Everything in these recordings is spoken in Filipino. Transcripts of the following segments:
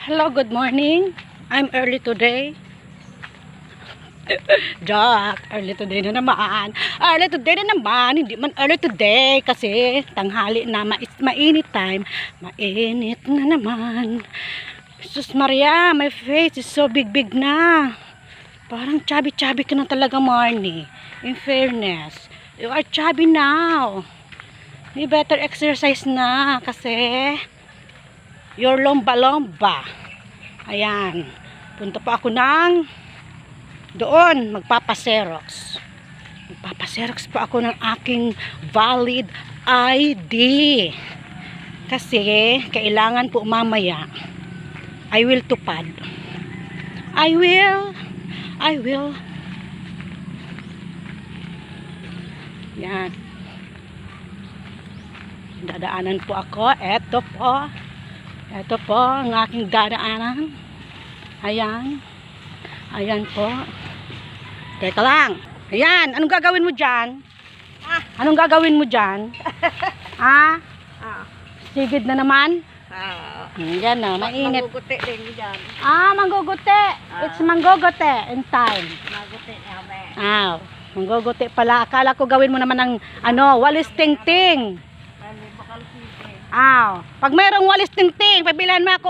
Hello, good morning. I'm early today. Jack, early today na naman. Early today na naman. Hindi man early today kasi tanghali na, mainit time. Mainit na naman. Jesus Maria, my face is so big na. Parang chubby ka na talaga, Marnie. In fairness, you are chubby now. You better exercise na kasi your lomba-lomba. Ayan. Punta pa ako ng doon. Magpapaserox. Magpapaserox pa ako ng aking valid ID. Kasi kailangan po mamaya I will tupad. I will. Yan. Dadaanan po ako. Ito po ang aking dadaanan. Ayan. Ayan po. Teka lang. Ayan. Anong gagawin mo dyan? Anong gagawin mo dyan? Sigid na naman? Yan na. Mainit. Mangguguti din dyan. Mangguguti. It's mangguguti in time. Mangguguti namin. Mangguguti pala. Akala ko gawin mo naman ng walis ting-ting. Pag mayroong walis ting-ting, pabilan mo ako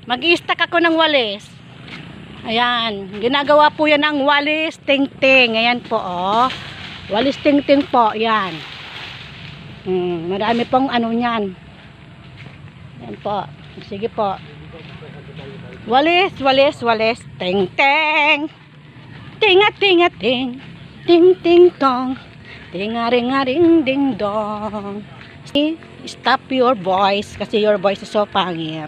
mag-i-stack ako ng walis. Ayan, ginagawa po yan ng walis ting-ting. Ayan po walis ting-ting po, yan. Marami pong niyan. Ayan po, sige po. Walis ting-ting. Tinga-tinga-ting. Ting-ting-tong. Tinga-ring-a-ring ding-dong. Stop your voice kasi your voice is so pangit.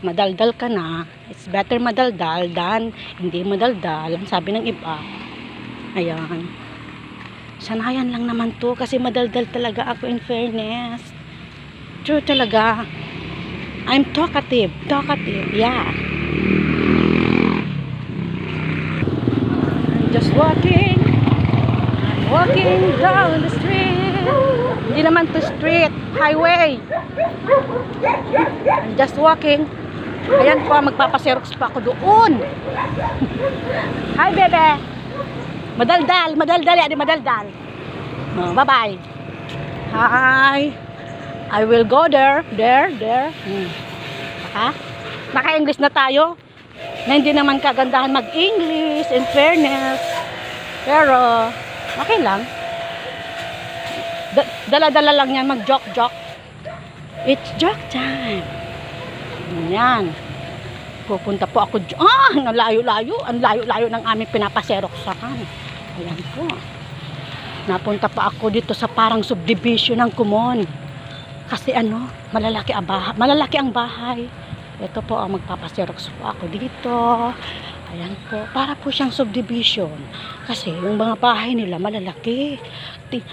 Madaldal ka na. It's better madaldal than hindi madaldal. Ang sabi ng iba. Ayan. Sanayan lang naman to kasi madaldal talaga ako in fairness. True talaga. I'm talkative. Yeah. I'm just walking down the street. Hindi naman to street, highway. I'm just walking. Ayan po, magpapaserox pa ako doon. Hi, bebe. Madaldal. Bye-bye. Hi. I will go there. Naka-English na tayo. Na hindi naman kagandahan mag-English, in fairness. Pero, okay lang. Dala-dala lang yan, mag-joke. It's joke time. Yan. Pupunta po ako. Ang layo-layo. Ang layo-layo ng aming pinapaseroksahan. Ayan po. Napunta pa ako dito sa parang subdivision ng Kumon. Kasi malalaki ang bahay. Ito po, magpapaserox po ako dito. Ayan po. Para po siyang subdivision. Kasi yung mga bahay nila malalaki.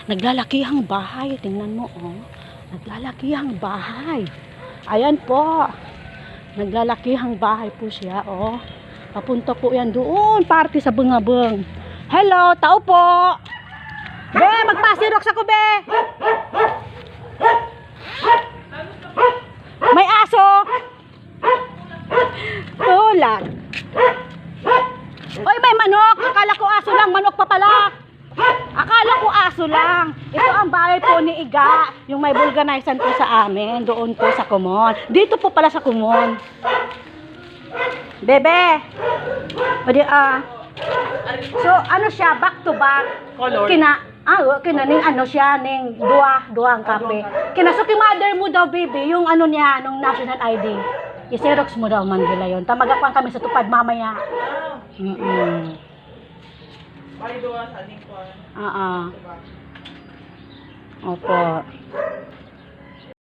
Naglalakihang bahay. Tingnan mo, naglalakihang bahay. Ayan po. Naglalakihang bahay po siya, Papunta po yan doon. Party sa Bungabung. Hello, tao po. Be, magpasirox ako, be. May aso. Tulad. Oy, may manok. Akala ko aso lang. Manok pa pala. Akala ko aso lang. Ito ang bahay po ni Iga. Yung may vulganizan po sa amin. Doon po sa Kumon. Dito po pala sa Kumon. Bebe. So, siya? Back to back. Color. Ning siya. Ning duwang kape. Kinasuki mother mo daw, baby. Yung niya, nung national ID. I-xerox mo daw, Mandela yun. Tamagapan kami sa tupad mamaya. Paliduwa sa lingkon. Opo.